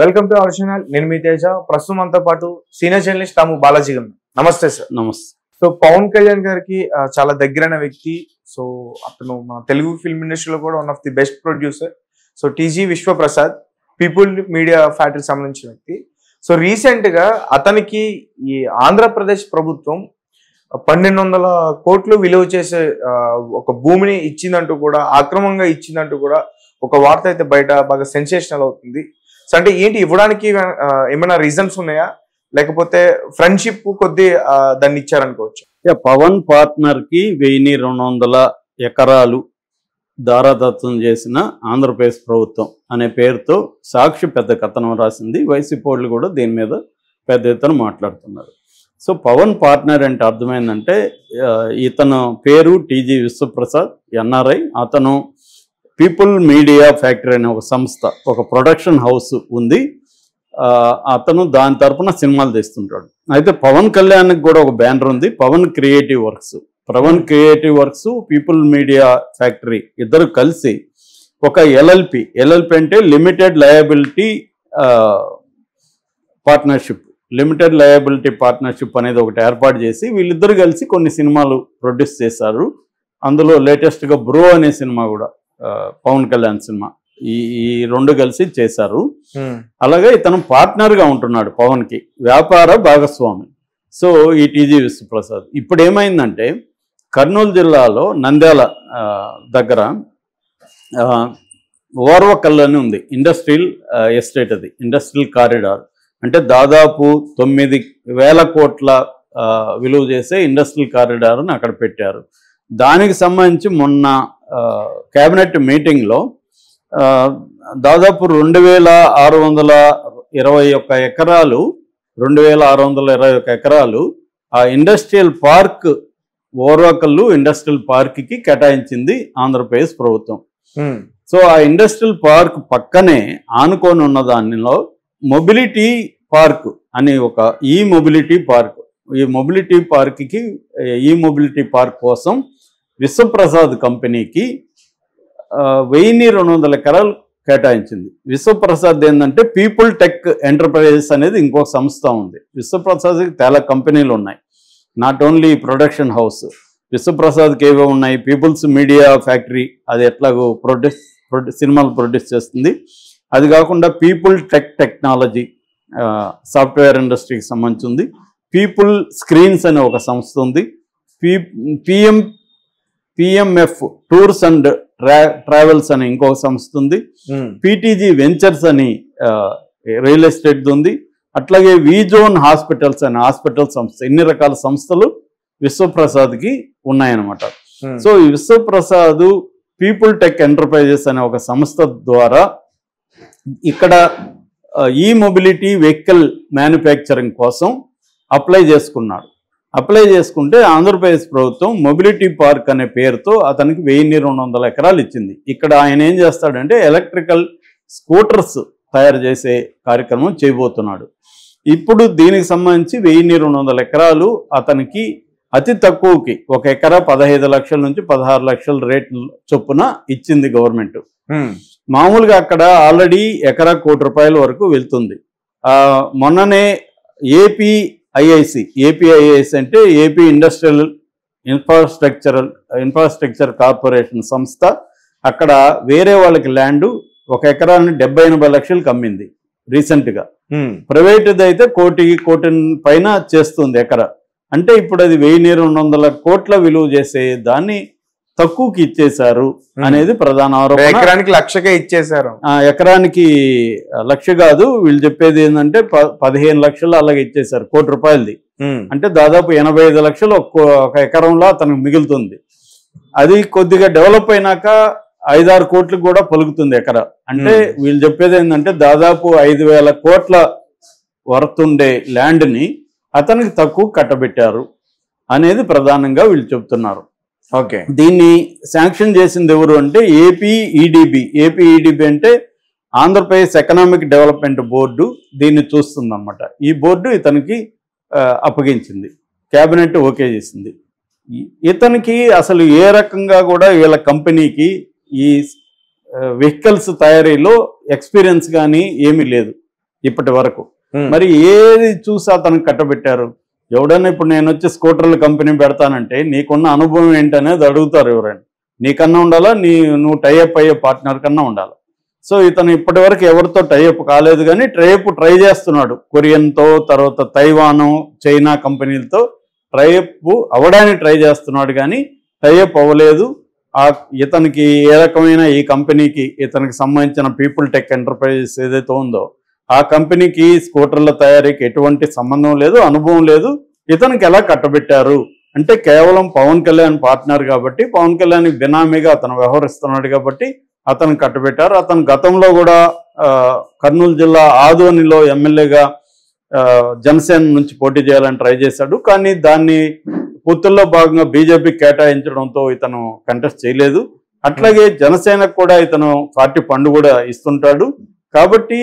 Welcome to our channel. నేను మీ తేజ. ప్రస్తుతం మనతో పాటు సీనియర్ జర్నలిస్ట్ తాము బాలాజీ గారు. నమస్తే సార్. నమస్తే. సో పవన్ కళ్యాణ్ గారికి చాలా దగ్గరైన వ్యక్తి. సో అతను మన తెలుగు ఫిల్మ్ ఇండస్ట్రీలో కూడా one of the best producer. So TG Vishwaprasad people media ఫ్యాక్టరీకి సంబంధించిన వ్యక్తి. సో రీసెంట్ గా అతనికి ఈ ఆంధ్రప్రదేశ్ ప్రభుత్వం 1200 కోట్లు విలువ చేసే ఒక భూమిని ఇచ్చిందంటూ కూడా, అక్రమంగా ఇచ్చిందంటూ కూడా ఒక వార్త అయితే బయట బాగా సెన్సేషనల్ అవుతుంది. సో అంటే ఏంటి, ఇవ్వడానికి ఏమైనా రీజన్స్ ఉన్నాయా, లేకపోతే ఫ్రెండ్షిప్ కొద్దీ దాన్ని ఇచ్చారనుకోవచ్చు? పవన్ పార్ట్నర్ కి 1200 ఎకరాలు దారాదత్తం చేసిన ఆంధ్రప్రదేశ్ ప్రభుత్వం అనే పేరుతో సాక్షి పెద్ద కథనం రాసింది. వైసీపీ వాళ్ళు కూడా దీని మీద పెద్ద ఎత్తున మాట్లాడుతున్నారు. సో పవన్ పార్ట్నర్ అంటే అర్థమైందంటే ఇతను పేరు టీజీ విశ్వప్రసాద్, ఎన్ఆర్ఐ. అతను పీపుల్ మీడియా ఫ్యాక్టరీ అనే ఒక సంస్థ, ఒక ప్రొడక్షన్ హౌస్ ఉంది. అతను దాని తరఫున సినిమాలు తీస్తుంటాడు. అయితే పవన్ కళ్యాణ్కి కూడా ఒక బ్యానర్ ఉంది, Pavan creative works. Pavan creative works, people media factory ఇద్దరు కలిసి ఒక ఎల్ఎల్పి అంటే limited liability partnership, limited liability partnership అనేది ఒకటి ఏర్పాటు చేసి వీళ్ళిద్దరు కలిసి కొన్ని సినిమాలు ప్రొడ్యూస్ చేశారు. అందులో లేటెస్ట్గా బ్రో అనే సినిమా కూడా పవన్ కళ్యాణ్ సినిమా, ఈ రెండు కలిసి చేశారు. అలాగే ఇతను పార్ట్నర్గా ఉంటున్నాడు పవన్ కి, వ్యాపార భాగస్వామి. సో ఈ టీజీ విశ్వప్రసాద్ ఇప్పుడు ఏమైందంటే కర్నూలు జిల్లాలో నంద్యాల దగ్గర ఓర్వకల్ అని ఉంది, ఇండస్ట్రియల్ ఎస్టేట్. అది ఇండస్ట్రియల్ కారిడార్. అంటే దాదాపు 9,000 కోట్ల విలువ చేసే ఇండస్ట్రియల్ కారిడార్ని అక్కడ పెట్టారు. దానికి సంబంధించి మొన్న కేబినెట్ మీటింగ్లో దాదాపు 2,621 ఎకరాలు 2,621 ఎకరాలు ఆ ఇండస్ట్రియల్ పార్క్, ఓర్వకల్లు ఇండస్ట్రియల్ పార్క్కి కేటాయించింది ఆంధ్రప్రదేశ్ ప్రభుత్వం. సో ఆ ఇండస్ట్రియల్ పార్క్ పక్కనే ఆనుకొని ఉన్న దానిలో మొబిలిటీ పార్క్ అని ఒక ఈ మొబిలిటీ పార్క్ కోసం విశ్వప్రసాద్ కంపెనీకి 1,200 ఎకరాలు కేటాయించింది. విశ్వప్రసాద్ ఏంటంటే పీపుల్ టెక్ ఎంటర్ప్రైజెస్ అనేది ఇంకొక సంస్థ ఉంది. విశ్వప్రసాద్కి చాలా కంపెనీలు ఉన్నాయి, నాట్ ఓన్లీ ప్రొడక్షన్ హౌస్. విశ్వప్రసాద్కి ఏవో ఉన్నాయి, పీపుల్స్ మీడియా ఫ్యాక్టరీ అది ఎట్లాగో సినిమాలు ప్రొడ్యూస్ చేస్తుంది. అది కాకుండా పీపుల్ టెక్నాలజీ సాఫ్ట్వేర్ ఇండస్ట్రీకి సంబంధించింది. పీపుల్ స్క్రీన్స్ అనే ఒక సంస్థ ఉంది. పిఎంఎఫ్ టూర్స్ అండ్ ట్రావెల్స్ అని ఇంకొక సంస్థ ఉంది. పీటీజీ వెంచర్స్ అని రియల్ ఎస్టేట్ ఉంది. అట్లాగే విజోన్ హాస్పిటల్స్ అనే హాస్పిటల్ సంస్థ. ఇన్ని రకాల సంస్థలు విశ్వప్రసాద్కి ఉన్నాయన్నమాట. సో ఈ విశ్వప్రసాద్ పీపుల్ టెక్ ఎంటర్ప్రైజెస్ అనే ఒక సంస్థ ద్వారా ఇక్కడ ఈ మొబిలిటీ వెహికల్ మ్యానుఫ్యాక్చరింగ్ కోసం అప్లై చేసుకున్నాడు. అప్లై చేసుకుంటే ఆంధ్రప్రదేశ్ ప్రభుత్వం మొబిలిటీ పార్క్ అనే పేరుతో అతనికి 1,200 ఎకరాలు ఇచ్చింది. ఇక్కడ ఆయన ఏం చేస్తాడంటే ఎలక్ట్రికల్ స్కూటర్స్ తయారు చేసే కార్యక్రమం చేయబోతున్నాడు. ఇప్పుడు దీనికి సంబంధించి 1,200 ఎకరాలు అతనికి అతి తక్కువకి, ఒక ఎకరా 15 లక్షల నుంచి 16 లక్షల రేట్లు చొప్పున ఇచ్చింది గవర్నమెంట్. మామూలుగా అక్కడ ఆల్రెడీ ఎకరా ₹1,00,00,000 వరకు వెళ్తుంది. మొన్ననే ఏపీఐఐసి అంటే ఏపీ ఇండస్ట్రియల్ ఇన్ఫ్రాస్ట్రక్చర్ కార్పొరేషన్ సంస్థ అక్కడ వేరే వాళ్ళకి ల్యాండ్ ఒక ఎకరాన్ని 70-80 లక్షలకు అమ్మింది రీసెంట్గా. ప్రైవేట్ది అయితే కోటి పైన చేస్తుంది ఎకరా. అంటే ఇప్పుడు అది 1,200 కోట్ల విలువ చేసే దాన్ని తక్కువకి ఇచ్చేశారు అనేది ప్రధాన ఆరోపణ. ఎకరానికి 1,00,000కే ఇచ్చేశారు. ఎకరానికి 1,00,000 కాదు, వీళ్ళు చెప్పేది ఏంటంటే 15 లక్షలు అలాగే ఇచ్చేశారు, ₹1,00,00,000. అంటే దాదాపు 85 లక్షలు ఒక ఎకరంలో అతనికి మిగులుతుంది. అది కొద్దిగా డెవలప్ అయినాక 5-6 కోట్లకు కూడా పలుకుతుంది ఎకరా. అంటే వీళ్ళు చెప్పేది ఏంటంటే దాదాపు 5,000 కోట్ల వర్త్ ఉండే ల్యాండ్ని అతనికి తక్కువ కట్టబెట్టారు అనేది ప్రధానంగా వీళ్ళు చెప్తున్నారు. ఓకే, దీన్ని శాంక్షన్ చేసింది ఎవరు అంటే ఏపీఈడిబి అంటే ఆంధ్రప్రదేశ్ ఎకనామిక్ డెవలప్మెంట్ బోర్డు దీన్ని చూస్తుందన్నమాట. ఈ బోర్డు ఇతనికి అప్పగించింది, కేబినెట్ ఓకే చేసింది. ఇతనికి అసలు ఏ రకంగా కూడా వీళ్ళ కంపెనీకి ఈ వెహికల్స్ తయారీలో ఎక్స్పీరియన్స్ కానీ ఏమీ లేదు. ఇప్పటి వరకు. మరి ఏది చూసి అతనికి కట్టబెట్టారు? ఎవడన్నా ఇప్పుడు నేను వచ్చి స్కూటర్ల కంపెనీ పెడతానంటే నీకున్న అనుభవం ఏంటనేది అడుగుతారు ఎవరైనా. నీకన్నా ఉండాలా, నువ్వు టైఅప్ అయ్యే పార్ట్నర్ కన్నా ఉండాలి. సో ఇతను ఇప్పటి వరకు ఎవరితో టైఅప్ కాలేదు, కానీ ట్రై చేస్తున్నాడు. కొరియన్తో, తర్వాత తైవాను, చైనా కంపెనీలతో టైఅప్ అవ్వడానికి ట్రై చేస్తున్నాడు, కానీ టైఅప్ అవ్వలేదు. ఇతనికి ఏ రకమైన ఈ కంపెనీకి ఇతనికి సంబంధించిన పీపుల్ టెక్ ఎంటర్ప్రైజెస్ ఏదైతే ఉందో ఆ కంపెనీకి స్కూటర్ల తయారీకి ఎటువంటి సంబంధం లేదు, అనుభవం లేదు. ఇతనికి ఎలా కట్టబెట్టారు అంటే కేవలం పవన్ కళ్యాణ్ పార్ట్నర్ కాబట్టి, పవన్ కళ్యాణ్ బినామీగా అతను వ్యవహరిస్తున్నాడు కాబట్టి అతను కట్టబెట్టారు. అతను గతంలో కూడా కర్నూలు జిల్లా ఆదోనిలో ఎమ్మెల్యేగా జనసేన నుంచి పోటీ చేయాలని ట్రై చేశాడు, కానీ దాన్ని పొత్తుల్లో భాగంగా బీజేపీ కేటాయించడంతో ఇతను కంటెస్ట్ చేయలేదు. అట్లాగే జనసేనకు కూడా ఇతను పార్టీ ఫండ్ కూడా ఇస్తుంటాడు. కాబట్టి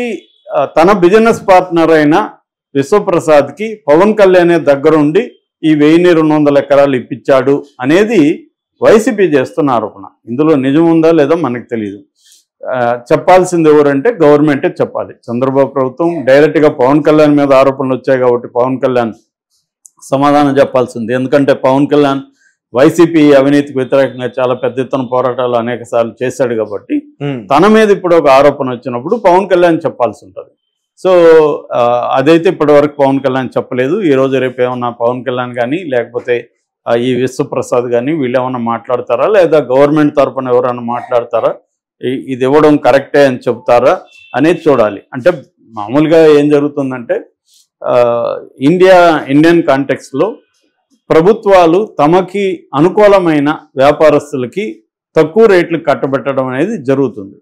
తన బిజినెస్ పార్ట్నర్ అయిన విశ్వప్రసాద్కి పవన్ కళ్యాణ్ దగ్గరుండి ఈ 1200 ఎకరాలు ఇప్పించాడు అనేది వైసీపీ చేస్తున్న ఆరోపణ. ఇందులో నిజం ఉందా లేదా మనకు తెలియదు. చెప్పాల్సింది ఎవరంటే గవర్నమెంటే చెప్పాలి. చంద్రబాబు ప్రభుత్వం డైరెక్ట్గా పవన్ కళ్యాణ్ మీద ఆరోపణలు వచ్చాయి కాబట్టి పవన్ కళ్యాణ్ సమాధానం చెప్పాల్సింది. ఎందుకంటే పవన్ కళ్యాణ్ వైసీపీ అవినీతికి వ్యతిరేకంగా చాలా పెద్ద ఎత్తున పోరాటాలు అనేక సార్లు చేశాడు కాబట్టి తన మీద ఇప్పుడు ఒక ఆరోపణ వచ్చినప్పుడు పవన్ కళ్యాణ్ చెప్పాల్సి ఉంటుంది. సో అదైతే ఇప్పటి వరకు పవన్ కళ్యాణ్ చెప్పలేదు. ఈరోజు రేపు ఏమన్నా పవన్ కళ్యాణ్ కానీ లేకపోతే ఈ విశ్వప్రసాద్ కానీ వీళ్ళు ఏమన్నా మాట్లాడతారా, లేదా గవర్నమెంట్ తరఫున ఎవరైనా మాట్లాడతారా, ఇది ఇవ్వడం కరెక్టే అని చెప్తారా అనేది చూడాలి. అంటే మామూలుగా ఏం జరుగుతుందంటే ఇండియన్ కాంటెక్స్లో ప్రభుత్వాలు తమకి అనుకూలమైన వ్యాపారస్తులకి తక్కువ రేట్లు కట్టబెట్టడం అనేది జరుగుతుంది.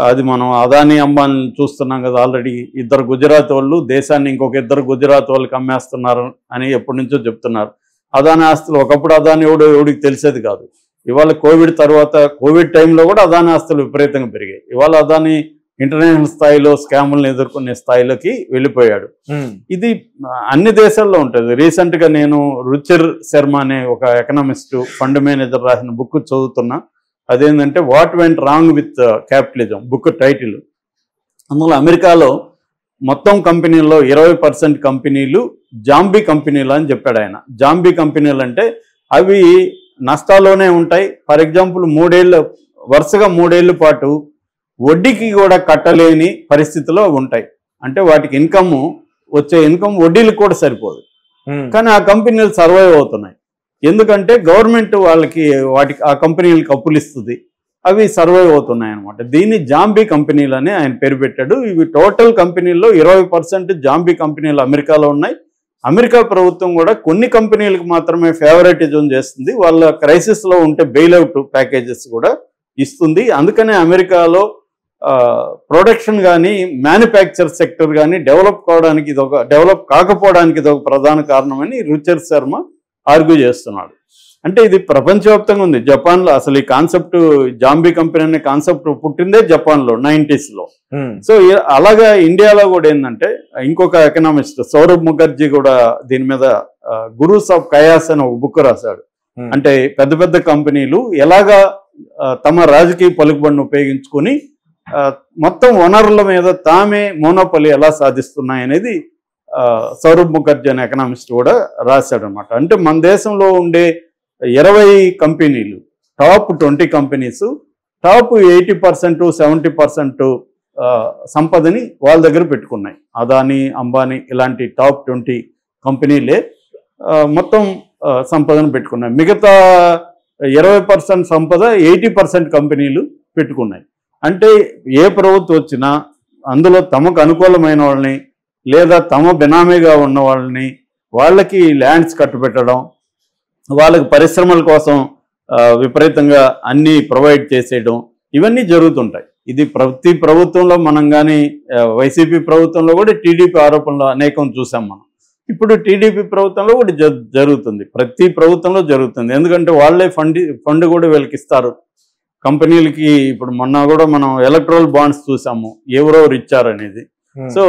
అది మనం అదానీ అంబానీ చూస్తున్నాం కదా. ఆల్రెడీ 2 గుజరాత్ వాళ్ళు దేశాన్ని ఇంకొక 2 గుజరాత్ వాళ్ళకి అమ్మేస్తున్నారు అని ఎప్పటి నుంచో చెప్తున్నారు. అదానీ ఆస్తులు ఒకప్పుడు అదానీ ఎవడికి తెలిసేది కాదు. ఇవాళ కోవిడ్ టైంలో కూడా అదానీ ఆస్తులు విపరీతంగా పెరిగాయి. ఇవాళ అదానీ ఇంటర్నేషనల్ స్థాయిలో స్కాములను ఎదుర్కొనే స్థాయిలోకి వెళ్ళిపోయాడు. ఇది అన్ని దేశాల్లో ఉంటుంది. రీసెంట్గా నేను రుచిర్ శర్మ అనే ఒక ఎకనామిస్ట్ ఫండ్ మేనేజర్ రాసిన బుక్ చదువుతున్నా. అదేంటంటే what went wrong with capitalism book title. అందులో అమెరికాలో మొత్తం కంపెనీల్లో 20% కంపెనీలు జాంబీ కంపెనీలు అని చెప్పాడు ఆయన. జాంబీ కంపెనీలు అంటే అవి నష్టాల్లోనే ఉంటాయి. ఫర్ ఎగ్జాంపుల్ వరుసగా 3 ఏళ్ల పాటు వడ్డీకి కూడా కట్టలేని పరిస్థితిలో ఉంటాయి. అంటే వాటికి వచ్చే ఇన్కమ్ వడ్డీలకు కూడా సరిపోదు, కానీ ఆ కంపెనీలు సర్వైవ్ అవుతున్నాయి. ఎందుకంటే గవర్నమెంట్ ఆ కంపెనీలకు అప్పులు ఇస్తుంది, అవి సర్వైవ్ అవుతున్నాయి అనమాట. దీన్ని జాంబీ కంపెనీలు అని ఆయన పేరు పెట్టాడు. ఇవి టోటల్ కంపెనీల్లో 20% జాంబీ కంపెనీలు అమెరికాలో ఉన్నాయి. అమెరికా ప్రభుత్వం కూడా కొన్ని కంపెనీలకు మాత్రమే ఫేవరెటిజం చేస్తుంది. వాళ్ళ క్రైసిస్లో ఉంటే బెయిల్అవుట్ ప్యాకేజెస్ కూడా ఇస్తుంది. అందుకనే అమెరికాలో ప్రొడక్షన్ కానీ మ్యానుఫ్యాక్చర్ సెక్టర్ కానీ డెవలప్ కాకపోవడానికి ఇది ఒక ప్రధాన కారణమని రుచిర్ శర్మ ఆర్గ్యూ చేస్తున్నాడు. అంటే ఇది ప్రపంచవ్యాప్తంగా ఉంది. జపాన్లో అసలు ఈ కాన్సెప్ట్ జాంబీ కంపెనీ అనే కాన్సెప్ట్ పుట్టిందే జపాన్లో 90s. సో అలాగా ఇండియాలో కూడా ఏంటంటే ఇంకొక ఎకనామిస్ట్ సౌరభ్ ముఖర్జీ కూడా దీని మీద గురూస్ ఆఫ్ కయాస్ అని ఒక బుక్ రాశాడు. అంటే పెద్ద పెద్ద కంపెనీలు ఎలాగా తమ రాజకీయ పలుకుబడిని ఉపయోగించుకొని మొత్తం వనరుల మీద తామే మోనోపలి ఎలా సాధిస్తున్నాయనేది సౌరభ్ ముఖర్జీ అనే ఎకనామిస్ట్ కూడా రాశాడు అనమాట. అంటే మన దేశంలో ఉండే 20 కంపెనీలు, టాప్ 20 కంపెనీస్ టాప్ 80% 70% సంపదని వాళ్ళ దగ్గర పెట్టుకున్నాయి. అదానీ, అంబానీ ఇలాంటి టాప్ 20 కంపెనీలే మొత్తం సంపదను పెట్టుకున్నాయి. మిగతా 20% సంపద 80% కంపెనీలు పెట్టుకున్నాయి. అంటే ఏ ప్రభుత్వం వచ్చినా అందులో తమకు అనుకూలమైన వాళ్ళని లేదా తమ బినామీగా ఉన్న వాళ్ళకి ల్యాండ్స్ కట్టుబెట్టడం, వాళ్ళకి పరిశ్రమల కోసం విపరీతంగా అన్నీ ప్రొవైడ్ చేసేయడం, ఇవన్నీ జరుగుతుంటాయి. ఇది ప్రతి ప్రభుత్వంలో మనం కానీ వైసీపీ ప్రభుత్వంలో కూడా టీడీపీ ఆరోపణలు అనేకం చూసాం మనం. ఇప్పుడు టీడీపీ ప్రభుత్వంలో కూడా జరుగుతుంది, ప్రతి ప్రభుత్వంలో జరుగుతుంది. ఎందుకంటే వాళ్ళే ఫండ్ కూడా వీళ్ళకి ఇస్తారు కంపెనీలకి. ఇప్పుడు మొన్న కూడా మనం ఎలక్ట్రల్ బాండ్స్ చూసాము, ఎవరెవరు ఇచ్చారనేది. సో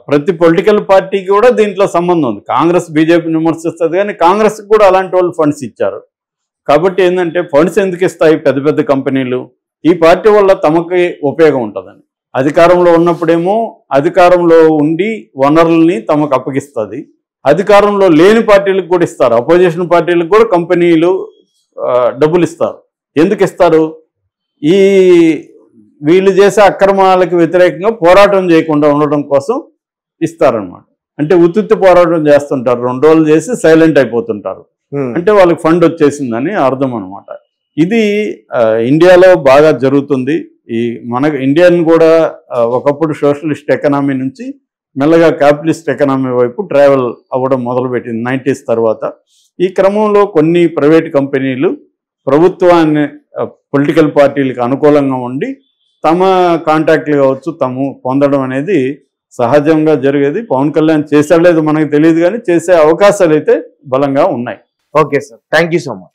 ప్రతి పొలిటికల్ పార్టీకి కూడా దీంట్లో సంబంధం ఉంది. కాంగ్రెస్ బీజేపీని విమర్శిస్తుంది, కానీ కాంగ్రెస్ కూడా అలాంటి వాళ్ళు ఫండ్స్ ఇచ్చారు. కాబట్టి ఏంటంటే ఫండ్స్ ఎందుకు ఇస్తాయి పెద్ద పెద్ద కంపెనీలు? ఈ పార్టీ వల్ల తమకి ఉపయోగం ఉంటుందని. అధికారంలో ఉన్నప్పుడేమో అధికారంలో ఉండి వనరుల్ని తమకు అప్పగిస్తుంది, అధికారంలో లేని పార్టీలకు కూడా ఇస్తారు, అపోజిషన్ పార్టీలకు కూడా కంపెనీలు డబ్బులు ఇస్తారు. ఎందుకు ఇస్తారు? ఈ వీళ్ళు చేసే అక్రమాలకు వ్యతిరేకంగా పోరాటం చేయకుండా ఉండడం కోసం ఇస్తారనమాట. అంటే ఉత్తుత్తి పోరాటం చేస్తుంటారు, 2 రోజులు చేసి సైలెంట్ అయిపోతుంటారు. అంటే వాళ్ళకి ఫండ్ వచ్చేసిందని అర్థం అనమాట. ఇది ఇండియాలో బాగా జరుగుతుంది. ఈ మన ఇండియన్ కూడా ఒకప్పుడు సోషలిస్ట్ ఎకనామీ నుంచి మెల్లగా క్యాపిటలిస్ట్ ఎకనామీ వైపు ట్రావెల్ అవ్వడం మొదలుపెట్టింది 90s తర్వాత. ఈ క్రమంలో కొన్ని ప్రైవేట్ కంపెనీలు ప్రభుత్వాన్ని పొలిటికల్ పార్టీలకు అనుకూలంగా ఉండి తమ కాంట్రాక్ట్లు కావచ్చు తాము పొందడం అనేది సహజంగా జరిగేది. పవన్ కళ్యాణ్ చేసాడలేదు మనకు తెలియదు, కానీ చేసే అవకాశాలు అయితే బలంగా ఉన్నాయి. Okay sir, thank you so much.